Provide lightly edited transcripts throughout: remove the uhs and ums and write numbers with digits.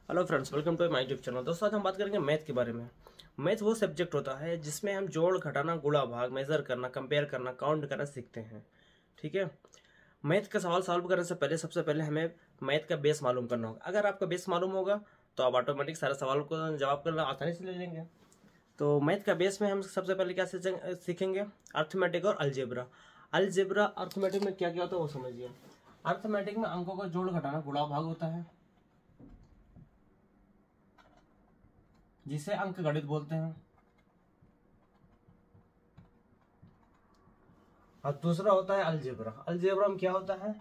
Hello friends, welcome to my YouTube channel. दोस्तों आज हम बात करेंगे मैथ के बारे में। मैथ वो सब्जेक्ट होता है जिसमें हम जोड़, घटाना, गुणा, भाग, मेजर करना, कंपेयर करना, काउंट करना सीखते हैं। ठीक है। मैथ का सवाल सॉल्व करने से पहले सबसे पहले हमें मैथ का बेस मालूम करना होगा। अगर आपका बेस मालूम होगा तो आप ऑटोमेटिक सारे सवाल को जवाब करना आसानी से ले लेंगे। तो मैथ का बेस में हम सबसे पहले क्या सीखेंगे? अर्थमेटिक और अलजेब्रा। अलजेब्रा अर्थमेटिक में क्या क्या होता है वो समझिए। अर्थमेटिक में अंकों का जोड़, घटाना, गुणा, भाग होता है, जिसे अंक गणित बोलते हैं। और दूसरा होता है अलजेब्रा। अलजेब्रा में क्या होता है?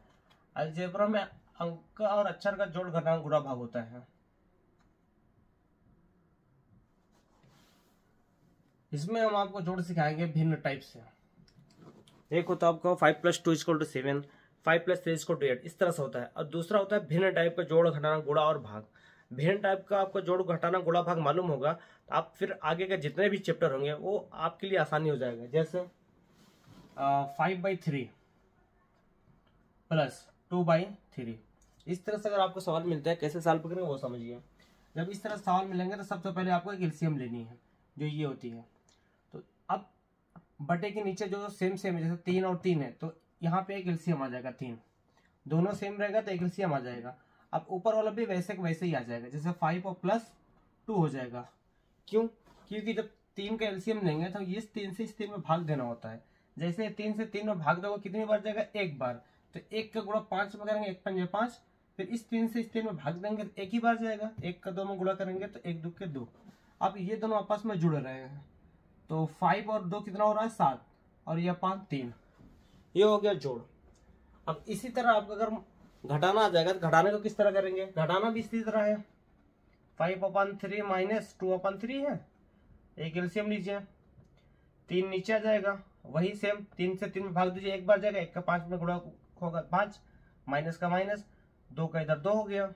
अलजेब्रा में अंक और अक्षर का जोड़, घटाना, गुणा, भाग होता है। इसमें हम आपको जोड़ सिखाएंगे भिन्न टाइप से। एक होता है आपको 5+2=7, 5+3=8, इस तरह से होता है। और दूसरा होता है भिन्न टाइप का जोड़, घटाना, गुणा और भाग। भिन्न टाइप का आपको जोड़, घटाना, गुणा, भाग मालूम होगा तो आप फिर आगे के जितने भी चैप्टर होंगे वो आपके लिए आसानी हो जाएगा। जैसे 5/3 + 2/3, इस तरह से अगर आपको सवाल मिलता है कैसे सॉल्व करेंगे वो समझिए। जब इस तरह से सवाल मिलेंगे तो सबसे पहले आपको एक एलसीएम लेनी है, जो ये होती है। तो अब बटे के नीचे जो सेम है, जैसे 3 और 3 है तो यहाँ पे एक एलसीएम आ जाएगा। 3 दोनों सेम रहेगा तो एक एलसीएम आ जाएगा। अब ऊपर वाला भी वैसे वैसे ही आ जाएगा, जैसे 5 और +2 हो जाएगा। क्यों? क्योंकि जब 3 का एलसीएम लेंगे तो इस 3 से इस 3 में भाग देना होता है। जैसे 3 से 3 में भाग दोगे कितनी बार जाएगा? एक बार। तो 1 का गुणा 5 में करेंगे, 1 5 5। फिर इस 3 से इस 3 में भाग देंगे तो एक ही बार जाएगा। 1 का 2 में गुणा करेंगे तो 1 2 के 2। अब ये दोनों आपस में जुड़ रहे हैं तो 5 और 2 कितना हो रहा है? 7। और यह 5 3। ये हो गया जोड़। अब इसी तरह आपका अगर घटाना आ जाएगा तो घटाने को किस तरह करेंगे? घटाना भी इसी तरह है। 5/3 - 2/3 है। एक एलसीएम लीजिए, 3 नीचे आ जाएगा, वही सेम 3 से 3 में भाग दीजिए, एक बार जाएगा। 1 का 5 में गुणा होगा 5, माइनस का माइनस, 2 का इधर 2 हो गया।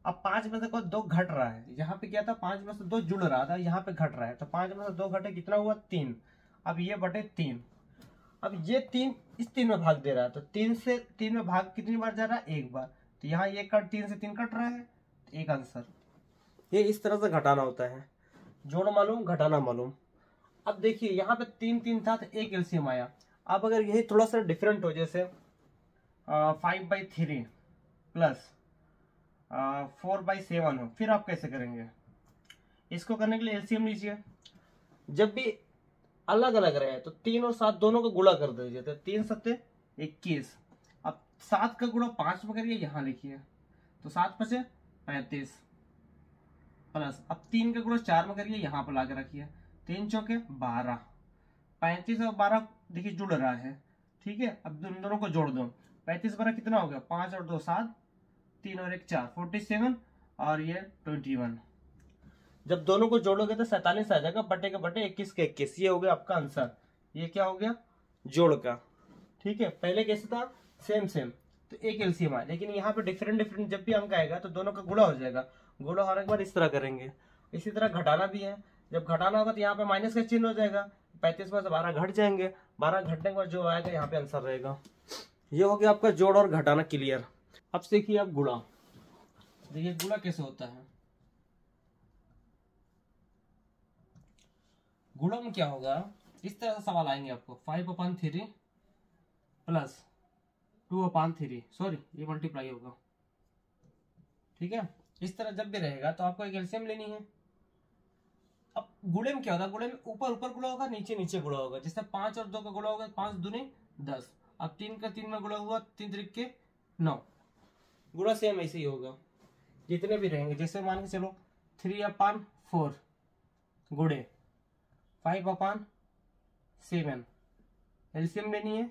अब 5 में से कोई 2 घट रहा है। यहाँ पे क्या था? 5 में से 2 जुड़ रहा था, यहाँ पे घट रहा है। तो 5 में से 2 घटे, कितना हुआ? 3। अब ये बटे 3। अब ये 3 इस 3 में भाग दे रहा है तो 3 से 3 में भाग कितनी बार जा रहा है? एक बार। तो यहाँ ये 3 से 3 कट रहा है तो एक आंसर। ये इस तरह से घटाना होता है। जोड़ मालूम, घटाना मालूम। अब देखिए यहाँ पे 3 3 था तो एक एलसीएम आया। अब अगर यही थोड़ा सा डिफरेंट हो, जैसे 5/3 + 4/7 हो, फिर आप कैसे करेंगे? इसको करने के लिए एलसीएम लीजिए। जब भी अलग अलग रहे तो 3 और 7 दोनों को गुणा कर दीजिए, तो 3 7 21। अब 7 का गुणा 5 में करिए, यहां लिखिए, तो 7 × 5 = 35 प्लस अब 3 का गुणा 4 में करिए, यहां पर लाके रखिए, 3 चौके 12। 35 और 12 देखिए जुड़ रहा है। ठीक है। अब दोनों को जोड़ दो। 35 12 कितना हो गया? 5 और 2 7, 3 और 1 4, 47। और ये 21। जब दोनों को जोड़ोगे तो 47 आ जाएगा, बटे के बटे 21 के 21। ये हो गया आपका आंसर। ये क्या हो गया? जोड़ का। ठीक है। पहले कैसे था? सेम तो एक एलसीएम आया, लेकिन यहाँ पे डिफरेंट जब भी अंक आएगा तो दोनों का गुणा हो जाएगा। गुणा होने के बाद इस तरह करेंगे। इसी तरह घटाना भी है। जब घटाना होगा तो यहाँ पे माइनस का चिन्ह हो जाएगा। 35 में से 12 घट जाएंगे। 12 घटने के बाद जो आएगा यहाँ पे आंसर रहेगा। ये हो गया आपका जोड़ और घटाना क्लियर। अब सीखिए आप गुणा। देखिए गुणा कैसे होता है। गुणा में क्या होगा? इस तरह से सवाल आएंगे आपको, 5/3 + 2/3, सॉरी ये मल्टीप्लाई होगा। ठीक है। इस तरह जब भी रहेगा तो आपको एक एलसीएम लेनी है। अब गुणे में क्या होता है? गुणे में ऊपर ऊपर गुणा होगा, नीचे नीचे गुणा होगा। जैसे 5 और 2 का गुणा होगा, 5 दूनी 10। अब 3 का 3 में गुणा हुआ, 3 3 के 9। गुणा सेम ऐसे ही होगा जितने भी रहेंगे। जैसे मान के चलो 3/4 गुणे 5/7, एलसीएम लेनी है।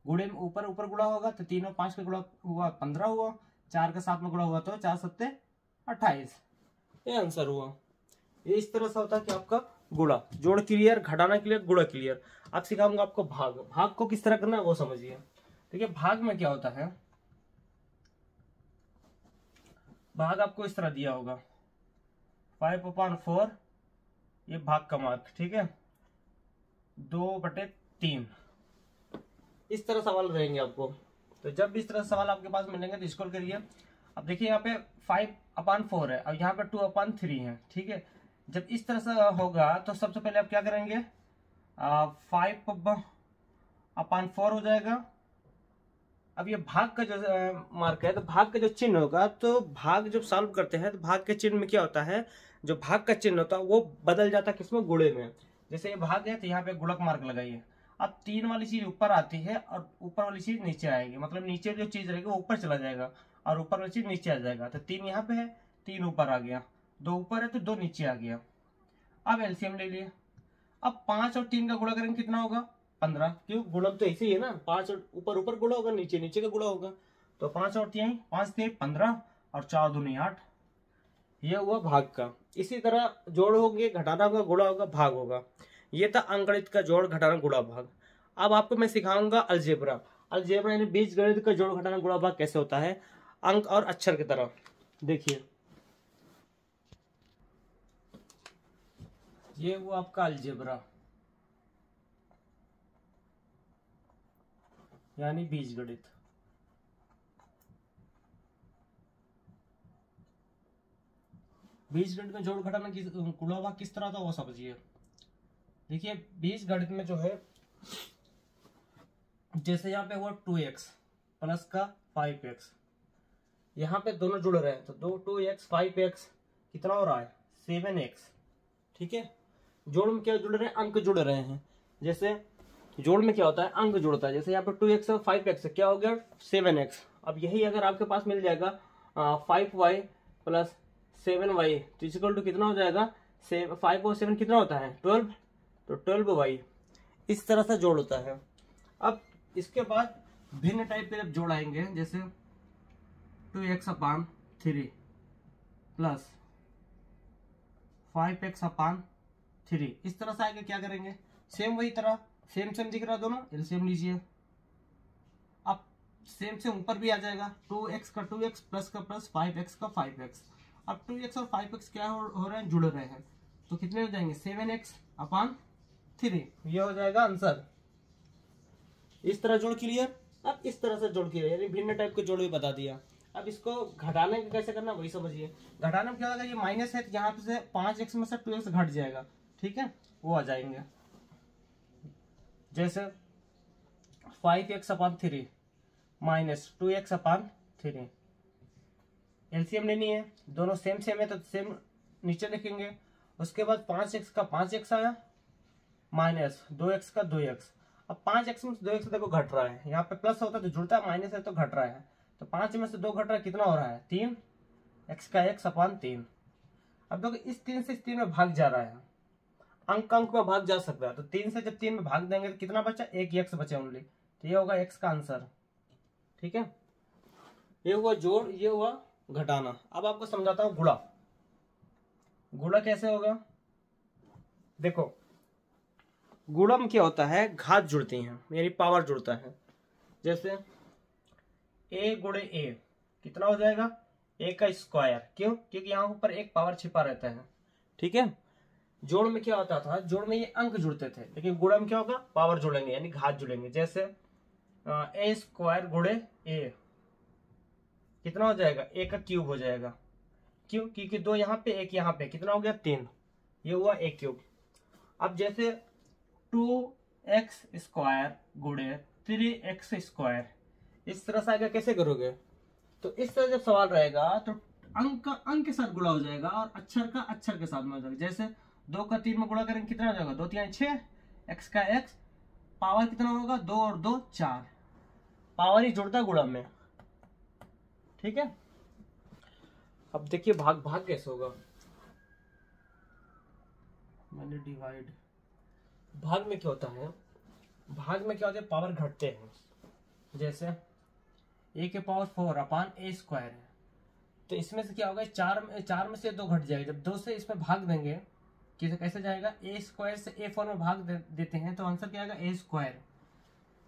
गुणे में ऊपर ऊपर गुणा होगा तो 3 और 5 का गुणा हुआ 15 हुआ, 4 का 7 में गुणा हुआ तो 4 7 28। ये आंसर हुआ। ये इस तरह से होता है कि आपका गुणा। जोड़ क्लियर, घटाना क्लियर, गुणा क्लियर। अब सिखाऊंगा आपको भाग। भाग को किस तरह करना है वो समझिए। देखिए भाग में क्या होता है? भाग आपको इस तरह दिया होगा, 5/4, ये भाग का मार्क। ठीक है। 2/3, इस तरह सवाल रहेंगे आपको। तो जब भी इस तरह सवाल आपके पास मिलेंगे तो इसको करिए। अब देखिए यहाँ पे 5 2/4 है और यहाँ पे 2/3 है। ठीक है, जब इस तरह से होगा तो सबसे पहले आप क्या करेंगे, 5/4 हो जाएगा। अब ये भाग का जो मार्क है, तो भाग का जो चिन्ह होगा, तो भाग जब सॉल्व करते हैं तो भाग के चिन्ह में क्या होता है, जो भाग का चिन्ह होता है वो बदल जाता है किसमें, गुणे में। जैसे ये भाग है तो यहाँ पे गुणक मार्क लगाइए। अब 3 वाली चीज ऊपर आती है और ऊपर वाली चीज नीचे आएगी, मतलब नीचे जो चीज रहेगी वो ऊपर चला जाएगा और ऊपर वाली चीज नीचे आ जाएगा। तो 3 यहाँ पे है, 3 ऊपर आ गया, 2 ऊपर है तो 2 नीचे आ गया। अब एलसीएम ले लिए। अब 5 और 3 का गुणा करेंगे कितना होगा, 15। क्यों, गुणक तो ऐसे ही है ना, 5 और ऊपर ऊपर गुणा होगा, नीचे नीचे का गुणा होगा। तो 5 और 3, 5 3 15 और 4 दूनी 8। यह हुआ भाग का। इसी तरह जोड़ होंगे, घटाना होगा, गुणा होगा, भाग होगा। ये था अंकगणित का जोड़ घटाना गुणा भाग। अब आपको मैं सिखाऊंगा अलजेब्रा। अलजेब्रा यानी बीजगणित का जोड़ घटाना गुणा भाग कैसे होता है, अंक और अक्षर की तरह। देखिए, ये हुआ आपका अलजेब्रा यानी बीजगणित। बीजगणित में जोड़ घटाना गुणा भाग किस तरह था वो समझिए। देखिए, बीजगणित में जो है, जैसे यहाँ पे हुआ 2x प्लस का 5x, यहाँ पे दोनों जुड़ रहे हैं तो 2x 5x कितना हो रहा है, 7x। ठीक है, जोड़ में क्या जुड़ रहे हैं, अंक जुड़ रहे हैं। जैसे जोड़ में क्या होता है, अंक जुड़ता है। जैसे यहाँ पे 2x और 5x क्या हो गया, 7x। अब यही अगर आपके पास मिल जाएगा 5y प्लस 7y तो इक्वल टू कितना हो जाएगा, 5 और 7 कितना होता है, 12। तो 12y। इस तरह से जोड़ होता है। अब इसके बाद भिन्न टाइप के जब जोड़ आएंगे, जैसे 2x/3 प्लस 5x/3, इस तरह से आएगा। क्या करेंगे, सेम वही तरह, सेम सेम दिख रहा दोनों, एलसीएम लीजिए। अब सेम से ऊपर भी आ जाएगा, 2x का 2x प्लस का प्लस 5x का 5x। अब 2x और 5x क्या हो रहे हैं, जुड़ रहे हैं, तो कितने हो जाएंगे, 7x/3। ये हो जाएगा आंसर। इस तरह जोड़ क्लियर। अब इस तरह से जोड़ क्लियर, यानी भिन्न टाइप के जोड़ भी बता दिया। अब इसको घटाने का कैसे करना वही समझिए। घटाने में क्या होगा, ये माइनस है तो यहाँ से 5x में से 2x घट जाएगा। ठीक है, वो आ जाएंगे। जैसे 5x/3 माइनस 2x/3, एलसीएम लेनी है, दोनों सेम सेम है तो सेम नीचे लिखेंगे। उसके बाद 5x का 5x आया माइनस 2x का 2x। अब 5x में से 2x देखो घट रहा है, यहाँ पे प्लस होता है तो जुड़ता है, माइनस है तो घट रहा है। तो 5 में से 2 घट रहा है, कितना हो रहा है, 3, x का x/3। अब देखो इस 3 से इस 3 में भाग जा रहा है, अंक अंक में भाग जा सकता है। तो 3 से जब 3 में भाग देंगे तो कितना बचा, एक x बचा ओनली। तो ये होगा x का आंसर। ठीक है, ये हुआ जोड़, ये हुआ घटाना। अब आपको समझाता हूं गुणा। गुणा कैसे होगा, देखो गुणा में क्या होता है, घात जुड़ती हैं यानी पावर जुड़ता है। जैसे a गुणे a कितना हो जाएगा, a का स्क्वायर। क्यों, क्योंकि यहाँ ऊपर एक पावर छिपा रहता है। ठीक है, जोड़ में क्या होता था, जोड़ में ये अंक जुड़ते थे, लेकिन गुणा में क्या होगा, पावर जुड़ेंगे यानी घात जुड़ेंगे। जैसे a² गुणे a कितना हो जाएगा, a का क्यूब हो जाएगा। क्यों, क्योंकि 2 यहाँ पे 1 यहाँ पे, कितना हो गया, 3। ये हुआ a³। अब जैसे 2x² गुणे 3x², इस तरह से आगे कैसे करोगे, तो इस तरह जब सवाल रहेगा तो अंक का अंक के साथ गुणा हो जाएगा और अक्षर का अक्षर के साथ में हो जाएगा। जैसे 2 का 3 में गुणा करेंगे कितना हो जाएगा, 2 3 6, x का x, पावर कितना होगा, 2 और 2 4, पावर ही जुड़ता है गुणा में। ठीक है, अब देखिए भाग भाग कैसे होगा, मैंने डिवाइड। भाग में क्या होता है, भाग में क्या होता है, पावर घटते हैं। जैसे a के पावर 4/a² है, तो इसमें से क्या होगा, 4 में से 2 घट जाएगा। जब 2 से इसमें भाग देंगे कैसे जाएगा, a² से a4 में भाग देते हैं तो आंसर क्या आएगा, a²।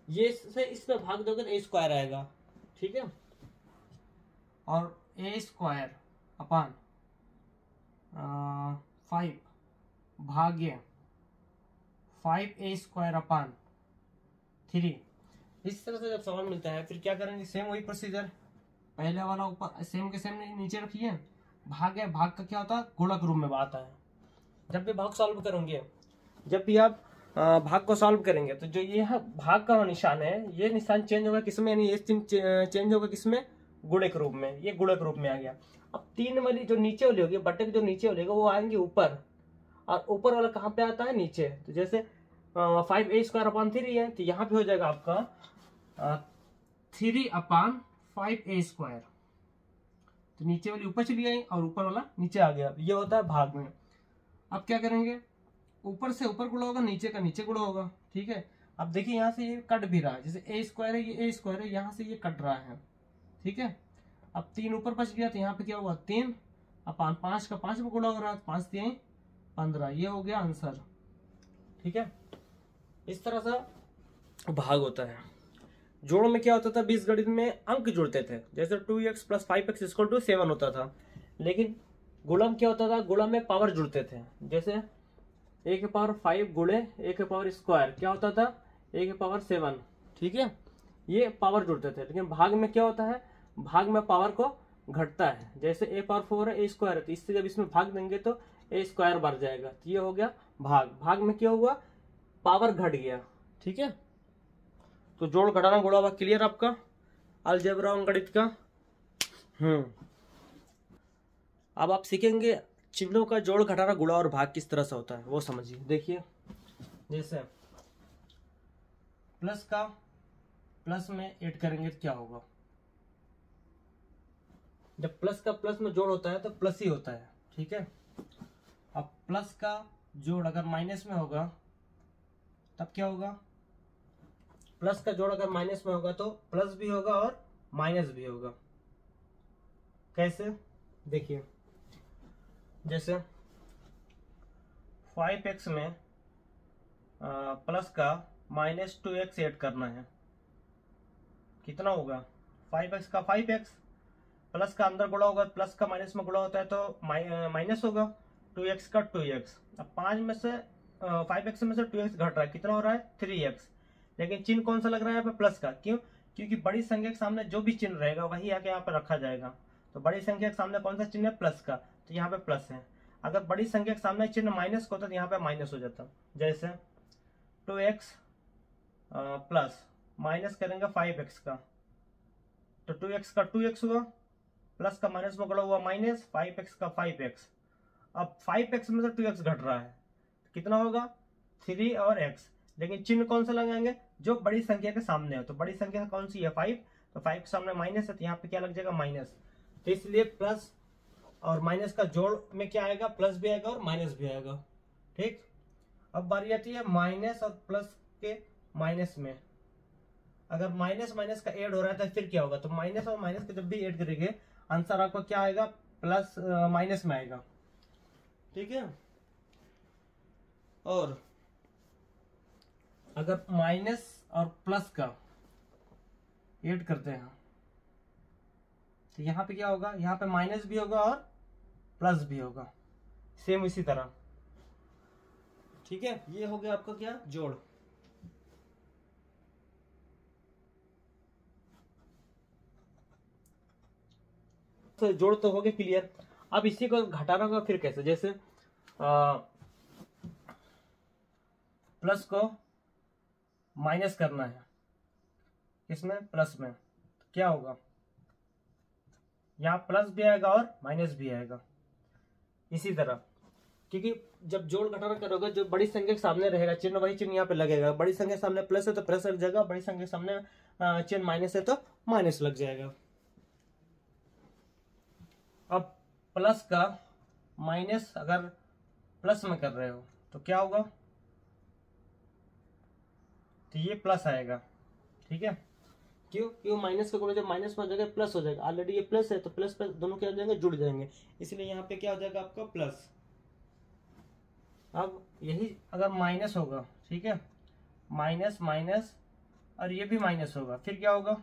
ये से इसमें भाग दोगे तो a² आएगा। ठीक है, और a² अपान 5 भाग्य 5a²/3। इस तरह से जब सवाल मिलता है फिर क्या करेंगे, सेम वही प्रोसीजर, पहले वाला ऊपर सेम के सेम नीचे रखिए, भाग है, भाग का क्या होता है, गुणक रूप में आता है। जब भी भाग सॉल्व करेंगे, जब भी आप भाग को सॉल्व करेंगे तो जो ये भाग का निशान है, ये निशान चेंज होगा किसमें, यानी ये चेंज होगा किसमें, गुणक रूप में। ये गुणक रूप में आ गया। अब 3 वाली जो नीचे वाली होगी, बटे की जो नीचे वाली वो आएंगे ऊपर, और ऊपर वाला कहाँ पे आता है, नीचे। तो जैसे 5a² है, तो यहाँ पे हो जाएगा आपका 3/5a²। तो नीचे वाली ऊपर चली गई और ऊपर वाला नीचे आ गया। ये होता है भाग में। अब क्या करेंगे, ऊपर से ऊपर गुणा होगा, नीचे का नीचे गुणा होगा। ठीक है। अब देखिए यहाँ से ये कट भी रहा है, जैसे a² है, ये a² है, यहाँ से ये कट रहा है। ठीक है। अब 3 ऊपर बच गया, तो यहाँ पे क्या हुआ, 3 अपान 5 का 5 में गुणा हो रहा है, 5 3 15। ये हो गया आंसर। ठीक है। इस तरह से भाग होता है। जोड़ में क्या होता था, बीजगणित में अंक जुड़ते थे, जैसे 2x + 5x = 7 होता था। लेकिन गुणन क्या होता था, गुणन में पावर जुड़ते थे, जैसे a⁵ गुणे a² क्या होता था, a⁷। ठीक है। ये पावर जुड़ते थे। लेकिन भाग में क्या होता है, भाग में पावर को घटता है, जैसे a⁴ है, a² है, तो इससे जब इसमें भाग देंगे तो a² बढ़ जाएगा। तो ये हो गया भाग। भाग में क्या हुआ, पावर घट गया। ठीक है। तो जोड़ घटाना गुणा भाग क्लियर आपका, अलजेब्रा अंकगणित का। अब आप सीखेंगे चिन्हों का जोड़ घटाना गुणा और भाग किस तरह से होता है, वो समझिए। देखिए, जैसे प्लस का प्लस में ऐड करेंगे तो क्या होगा, जब प्लस का प्लस में जोड़ होता है तो प्लस ही होता है। ठीक है। अब प्लस का जोड़ अगर माइनस में होगा तब क्या होगा, प्लस का जोड़ अगर माइनस में होगा तो प्लस भी होगा और माइनस भी होगा। कैसे, देखिए, जैसे 5x में प्लस का -2x ऐड करना है, कितना होगा, 5x का 5x, प्लस का अंदर गुणा होगा, प्लस का माइनस में गुणा होता है तो माइनस होगा, 2x का 2x। अब 5 में से 5x में से 2x घट रहा है, कितना हो रहा है, 3x। लेकिन चिन्ह कौन सा लग रहा है यहाँ पे, प्लस का। क्यों, क्योंकि बड़ी संख्या के सामने जो भी चिन्ह रहेगा वही आके यहाँ पे रखा जाएगा। तो बड़ी संख्या के सामने कौन सा चिन्ह है, प्लस का, तो यहाँ पे प्लस है। अगर बड़ी संख्या के सामने चिन्ह माइनस का होता तो यहाँ पे माइनस हो जाता। जैसे 2x प्लस माइनस करेंगे 5x का, तो 2x का 2x हुआ, प्लस का माइनस में गुणा हुआ माइनस, 5x का 5x। अब 5x में से 2x घट रहा है, कितना होगा, 3 और x। लेकिन चिन्ह कौन सा लगाएंगे, जो बड़ी संख्या के सामने है। तो बड़ी संख्या कौन सी है, 5, तो 5 के सामने माइनस है, तो यहाँ पे क्या लग जाएगा, माइनस। तो इसलिए प्लस और माइनस का जोड़ में क्या आएगा, प्लस भी आएगा और माइनस भी आएगा। ठीक। अब बारी आती है माइनस और प्लस के माइनस में। अगर माइनस माइनस का ऐड हो रहा है तो फिर क्या होगा, तो माइनस और माइनस का जब भी ऐड करेंगे आंसर आपका क्या आएगा, प्लस माइनस में आएगा। ठीक है। और अगर माइनस और प्लस का ऐड करते हैं तो यहाँ पे क्या होगा, यहाँ पे माइनस भी होगा और प्लस भी होगा, सेम इसी तरह। ठीक है। ये हो गया आपका क्या, जोड़। तो जोड़ तो हो गया क्लियर। अब इसी को घटाना होगा फिर कैसे, जैसे प्लस को माइनस करना है, इसमें प्लस में, तो क्या होगा, यहाँ प्लस भी आएगा और माइनस भी आएगा। इसी तरह, क्योंकि जब जोड़ घटाना करोगे जो बड़ी संख्या के सामने रहेगा चिन्ह वही चिन्ह यहाँ पे लगेगा। बड़ी संख्या के सामने प्लस है तो प्लस लग जाएगा, बड़ी संख्या के सामने चिन्ह माइनस है तो माइनस लग जाएगा। अब प्लस का माइनस अगर प्लस में कर रहे हो तो क्या होगा, तो ये प्लस आएगा। ठीक है। क्यों, क्यों, माइनस का गुणा जब माइनस में हो जाएगा प्लस हो जाएगा, ऑलरेडी ये प्लस है तो प्लस प्लस दोनों क्या हो जाएंगे, जुड़ जाएंगे, इसलिए यहाँ पे क्या हो जाएगा आपका प्लस। अब यही अगर माइनस होगा, ठीक है, माइनस माइनस और ये भी माइनस होगा, फिर क्या होगा,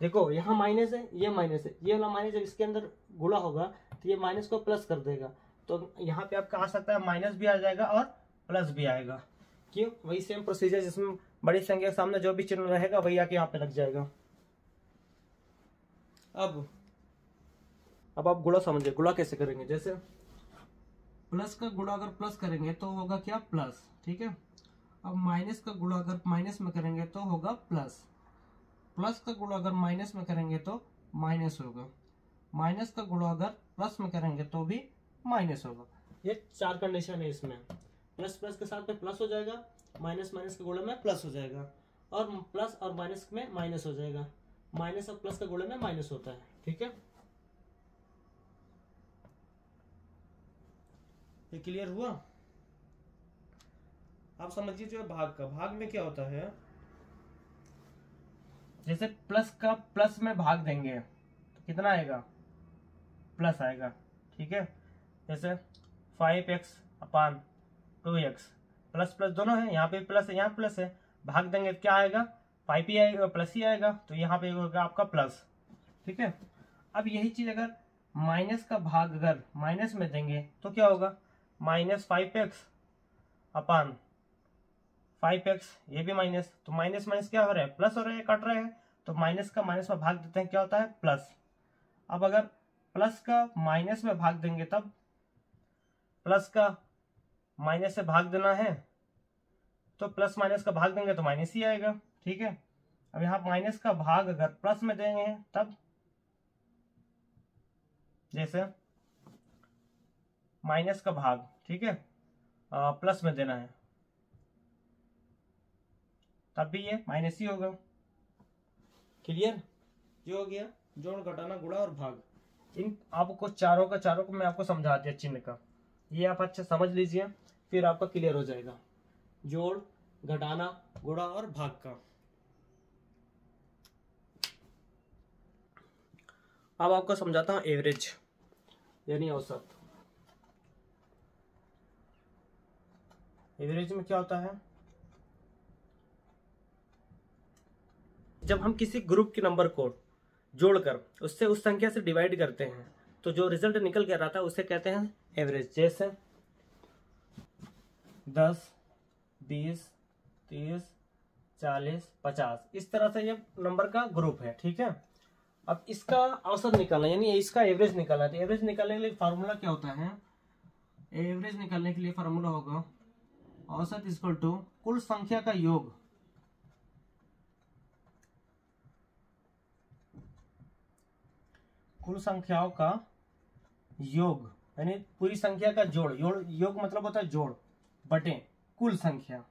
देखो यहाँ माइनस है, ये माइनस है, ये वाला माइनस जब इसके अंदर गुणा होगा तो ये माइनस को प्लस कर देगा, तो यहाँ पे आपका आ सकता है माइनस भी आ जाएगा और प्लस भी आएगा। क्यों, वही सेम प्रोसीजर, जिसमें बड़ी संख्या के सामने जो भी चिन्ह रहेगा वही आके यहाँ पे लग जाएगा। अब अब आप गुणा समझिए, गुणा कैसे करेंगे। जैसे प्लस का गुणा अगर प्लस करेंगे तो होगा क्या, प्लस, ठीक है। अब माइनस का गुणा अगर माइनस में करेंगे तो होगा प्लस, प्लस का गुणा अगर माइनस में करेंगे तो माइनस होगा, माइनस का गुणा अगर प्लस में करेंगे तो भी माइनस होगा। ये 4 कंडीशन है इसमें। प्लस प्लस के साथ में प्लस हो जाएगा, माइनस माइनस के गुणे में प्लस हो जाएगा, और प्लस और माइनस में माइनस हो जाएगा, माइनस और प्लस के गुणे में माइनस होता है, ठीक है। ये क्लियर हुआ। आप समझिए जो है भाग का, भाग में क्या होता है, जैसे प्लस का प्लस में भाग देंगे तो कितना आएगा, प्लस आएगा, ठीक है। जैसे 5x अपान 2x, प्लस प्लस दोनों है, यहाँ पे प्लस है यहाँ प्लस है, भाग देंगे तो क्या आएगा, 5 ही आएगा, प्लस ही आएगा, तो यहाँ पे होगा आपका प्लस, ठीक है। अब यही चीज अगर माइनस का भाग अगर माइनस में देंगे तो क्या होगा, माइनस 5x अपान 5x, ये भी माइनस, तो माइनस माइनस क्या हो रहा है, प्लस हो रहा है, कट रहे हैं, तो माइनस का माइनस में भाग देते हैं, क्या होता है, प्लस। अब अगर प्लस का माइनस में भाग देंगे तब, प्लस का माइनस से भाग देना है तो प्लस माइनस का भाग देंगे तो माइनस ही आएगा, ठीक है। अब यहाँ माइनस का भाग अगर प्लस में देंगे तब, जैसे माइनस का भाग, ठीक है, प्लस में देना है तब भी ये माइनस ही होगा, क्लियर। जो हो गया जोड़ घटाना गुणा और भाग। इन आपको चारों को मैं आपको समझा दिया चिन्ह का, ये आप अच्छा समझ लीजिए, फिर आपका क्लियर हो जाएगा जोड़ घटाना गुणा और भाग का। अब आपको समझाता हूं एवरेज यानी औसत। एवरेज में क्या होता है, जब हम किसी ग्रुप के नंबर को जोड़कर उससे उस संख्या से डिवाइड करते हैं तो जो रिजल्ट निकल कर आता है उसे कहते हैं एवरेज। जैसे 10, 20, 30, 40, 50, इस तरह से ये नंबर का ग्रुप है, ठीक है। अब इसका औसत निकालना यानी इसका एवरेज निकालना है, तो एवरेज निकालने के लिए फार्मूला क्या होता है, एवरेज निकालने के लिए फार्मूला होगा औसत इक्वल टू कुल संख्या का योग कुल संख्याओं का योग, यानी पूरी संख्या का जोड़, योग मतलब होता है जोड़, बटे कुल संख्या।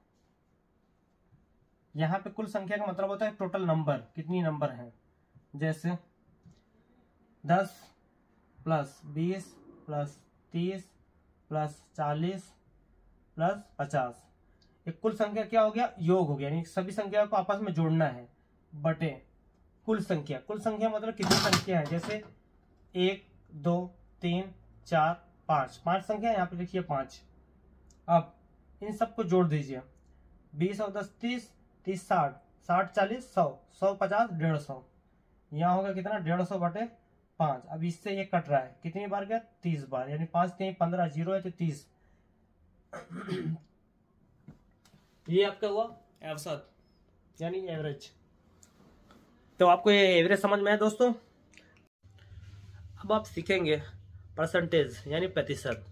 यहाँ पे कुल संख्या का मतलब होता है टोटल नंबर, कितनी नंबर है। जैसे 10 प्लस 20 प्लस 30 प्लस 40 प्लस 50, एक कुल संख्या क्या हो गया, योग हो गया, यानी सभी संख्या को आपस में जोड़ना है, बटे कुल संख्या। कुल संख्या मतलब कितनी संख्या है, जैसे 1, 2, 3, 4, 5, 5 संख्या यहाँ पे लिखिए 5। अब इन सबको जोड़ दीजिए, 20 और 10 30, 30 60, 60 40 100, 100 50 150, यहाँ होगा कितना 150 बटे 5। अब इससे ये कट रहा है, कितनी बार गया 30 बार, यानी 5 3 15, 0 है तो 30। ये आपका हुआ औसत यानी एवरेज। तो आपको ये एवरेज समझ में आया दोस्तों। अब आप सीखेंगे परसेंटेज यानी प्रतिशत।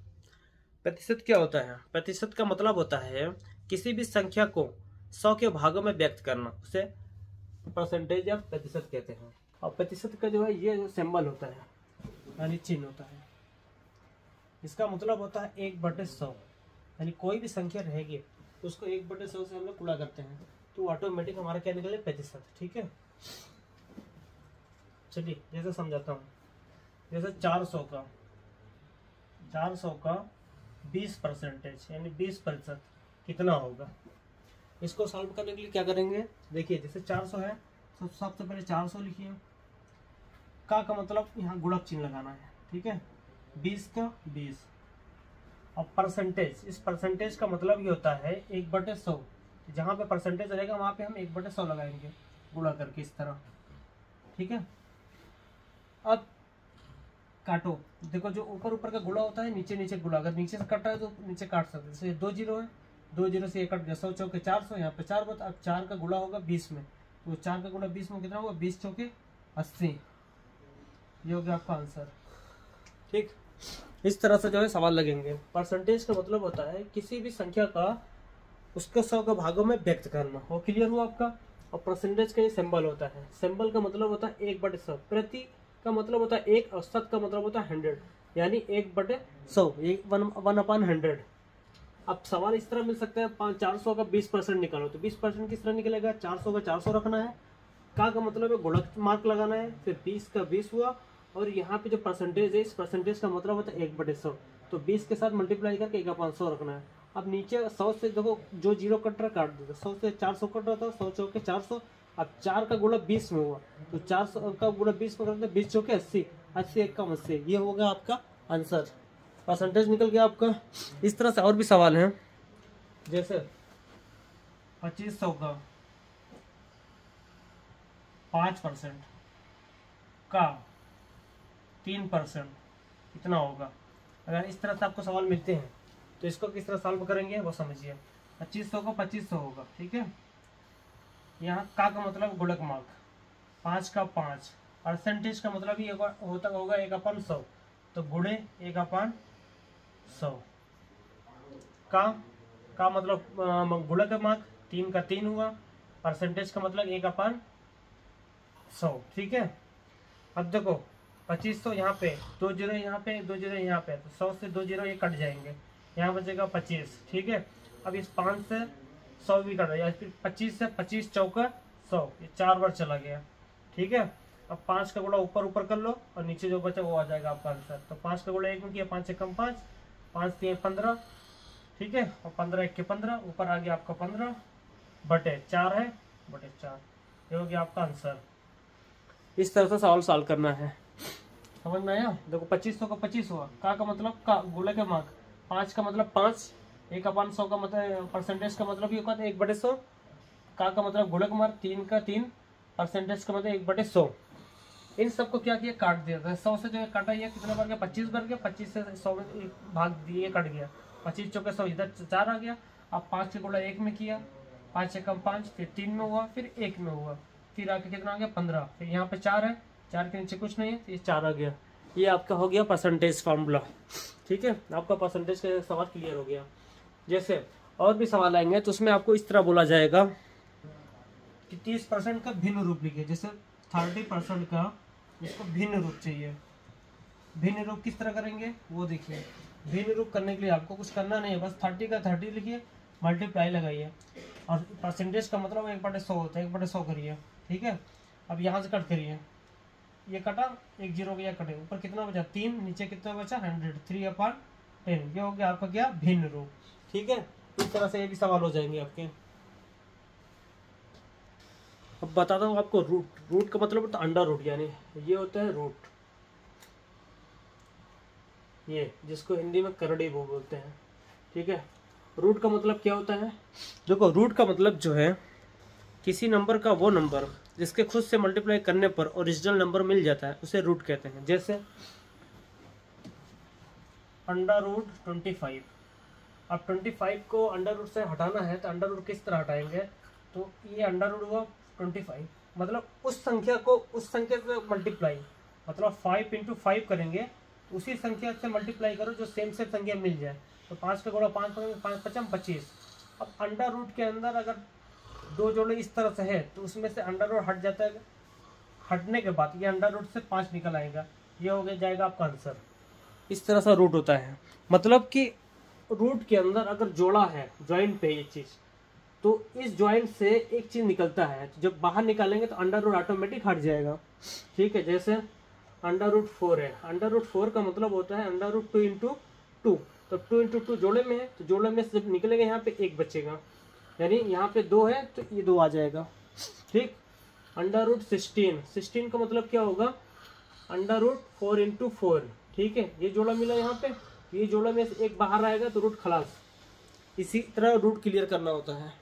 प्रतिशत क्या होता है, प्रतिशत का मतलब होता है किसी भी संख्या को 100 के भागों में व्यक्त करना, उसे परसेंटेज या प्रतिशत कहते हैं। और प्रतिशत का जो है ये जो सिंबल होता है यानी चिन्ह होता है, इसका मतलब होता है 1/100, यानी कोई भी संख्या रहेगी तो उसको 1/100 से हम लोग गुणा करते हैं तो ऑटोमेटिक हमारा क्या निकले प्रतिशत, ठीक है। चलिए जैसे समझाता हूँ, जैसे 400 का 20% यानी 20% कितना होगा। इसको सॉल्व करने के लिए क्या करेंगे, देखिए जैसे 400 है तो सबसे पहले 400 लिखिए, का मतलब यहाँ गुणक चिन्ह लगाना है, ठीक है। 20 का 20 और परसेंटेज, इस परसेंटेज का मतलब ये होता है 1/100, जहाँ पे परसेंटेज रहेगा वहाँ पे हम 1/100 लगाएंगे गुणा करके इस तरह, ठीक है। अब काटो, देखो जो ऊपर ऊपर का गुणा होता है नीचे नीचे गुणा, अगर नीचे से कट रहा है तो नीचे काट सकते हैं। जैसे 2 जीरो है, 2 जीरो से 1 कट गया, 100 चौके 400, यहाँ पे 4 बता। अब 4 का गुणा होगा 20 में, तो 4 का गुणा 20 में कितना होगा, 20 चौके 80, ये हो गया आपका आंसर। ठीक, इस तरह से जो है सवाल लगेंगे। परसेंटेज का मतलब होता है किसी भी संख्या का उसके 100 के भागों में व्यक्त करना। वो क्लियर हुआ आपका। और परसेंटेज का ये सिंबल होता है। सिंबल का मतलब होता है 1/100। प्रति का मतलब होता है 1 और शत का मतलब होता है 100, यानी 1/100, 1/100। अब सवाल इस तरह मिल सकता है 400 का 20% निकालो, तो 20% किस तरह निकलेगा? 400 का 400 रखना है, का मतलब है गुणक मार्क लगाना है, फिर 20 का 20 हुआ, और यहाँ पे जो परसेंटेज है इस परसेंटेज का मतलब होता है 1/100, तो 20 के साथ मल्टीप्लाई करके 1/500 रखना है। अब नीचे 100 से देखो जो जीरो कट रहा काट देता, 100 से 400 कट रहा था, 100 चौके 400। अब 4 का गुणा 20 में हुआ, तो 400 का गुणा 20 में करते 20 चौके 80, 80 1 कम 80, ये हो गया आपका आंसर। परसेंटेज निकल गया आपका। इस तरह से और भी सवाल हैं, जैसे 2500 का 5% का 3% कितना होगा? अगर इस तरह से आपको सवाल मिलते हैं तो इसको किस तरह सॉल्व करेंगे वो समझिए। 2500 का 2500 होगा, ठीक है। यहाँ का मतलब गुणक मार्क, 5 का 5, परसेंटेज का मतलब ये होता होगा 1/100, तो गुणे 1/100। का मतलब गुणक मार्क, 3 का 3 हुआ, परसेंटेज का मतलब 1/100, ठीक है। अब देखो 2500 यहाँ पे, 2 जीरो यहाँ पे, 2 जीरो यहाँ पे, तो 100 से 2 जीरो ये कट जाएंगे, यहाँ बचेगा 25, ठीक है। अब इस 5 से 100 भी कट जाएगा, फिर 25 से 25 चौका 100, ये 4 बार चला गया, ठीक है। अब 5 का गुणा ऊपर ऊपर कर लो और नीचे जो बचा वो आ जाएगा आपका आंसर। तो 5 का गुणा 1 में किया, 5 से कम 5, 5 3 15, ठीक है, और 15 1 के 15, ऊपर आ गया आपका 15 बटे 4 है, बटे 4, ये हो गया आपका आंसर। इस तरह से सवाल सॉल्व करना है, समझ में आया। देखो 2500 का 25 हुआ, का मतलब का गुणक के मार्क, 5 का मतलब 5, 1/100 का मतलब परसेंटेज का मतलब ये होता है 1/100, का मतलब गुणक मार्क, 3 का 3, परसेंटेज का मतलब 1/100। इन सबको क्या किया, काट दिया था। 100 से जो काटा, ये कितना बढ़ गया, 25 बढ़ गया, 25 से 100 में भाग दिए, कट गया, 25 चौके 100, इधर 4 आ गया। अब 5 के गुणा 1 में किया, 5 से कम 5, फिर 3 में हुआ, फिर 1 में हुआ, फिर आके कितना आ गया 15, फिर यहाँ पे 4 है, 4 के नीचे कुछ नहीं है, तो ये 4 आ गया। ये आपका हो गया परसेंटेज फार्मूला, ठीक है। आपका परसेंटेज का सवाल क्लियर हो गया। जैसे और भी सवाल आएंगे तो उसमें आपको इस तरह बोला जाएगा कि 30% का भिन्न रूप लिखिए। जैसे 30% का इसको भिन्न रूप चाहिए। भिन्न रूप किस तरह करेंगे वो देखिए। भिन्न रूप करने के लिए आपको कुछ करना नहीं है, बस 30 का 30 लिखिए, मल्टीप्लाई लगाइए, और परसेंटेज का मतलब 1/100 होता है, 1/100 करिए, ठीक है। अब यहाँ से कट करिए, ये कटा, 1 जीरो गया कटे, ऊपर कितना बचा 3, नीचे कितना बचा 100, 3/10, ये हो गया आपका क्या, भिन्न रूप, ठीक है। इस तरह से ये भी सवाल हो जाएंगे आपके। अब बताता हूँ आपको रूट का मतलब होता है अंडर रूट, यानी ये होता है रूट, ये जिसको हिंदी में करड़ी बोलते हैं, ठीक है। रूट का मतलब क्या होता है? देखो रूट का मतलब जो है किसी नंबर का वो नंबर जिसके खुद से मल्टीप्लाई करने पर ओरिजिनल नंबर मिल जाता है उसे रूट कहते हैं। जैसे अंडर रूट 25, अब 25 को अंडर रूट से हटाना है तो अंडर रूट किस तरह हटाएंगे, तो ये अंडर रूट हुआ 25, मतलब उस संख्या को उस संख्या से मल्टीप्लाई, मतलब 5 × 5 करेंगे, उसी संख्या से मल्टीप्लाई करो जो सेम संख्या मिल जाए। तो 5 का गुणा 5 करेंगे, 5 × 5 = 25। अब अंडर रूट के अंदर अगर 2 जोड़े इस तरह से है तो उसमें से अंडर रूट हट जाता है, हटने के बाद ये अंडर रूट से 5 निकल आएगा, ये हो गया जाएगा आपका आंसर। इस तरह से रूट होता है, मतलब कि रूट के अंदर अगर जोड़ा है, ज्वाइंट पे ये चीज़, तो इस ज्वाइंट से एक चीज़ निकलता है, तो जब बाहर निकालेंगे तो अंडर रूट ऑटोमेटिक हट जाएगा, ठीक है। जैसे अंडर रूट 4 है, अंडर रूट 4 का मतलब होता है अंडर रूट 2 × 2, तो 2 × 2 जोड़े में है, तो जोड़े में से जब निकलेगा यहाँ पे 1 बचेगा, यानी यहाँ पे 2 है तो ये 2 आ जाएगा, ठीक। अंडर रूट 16 का मतलब क्या होगा, अंडर रूट 4 × 4, ठीक है। ये जोड़ा मिला यहाँ पे, ये जोड़ा में से एक बाहर आएगा तो रूट खलास। इसी तरह रूट क्लियर करना होता है।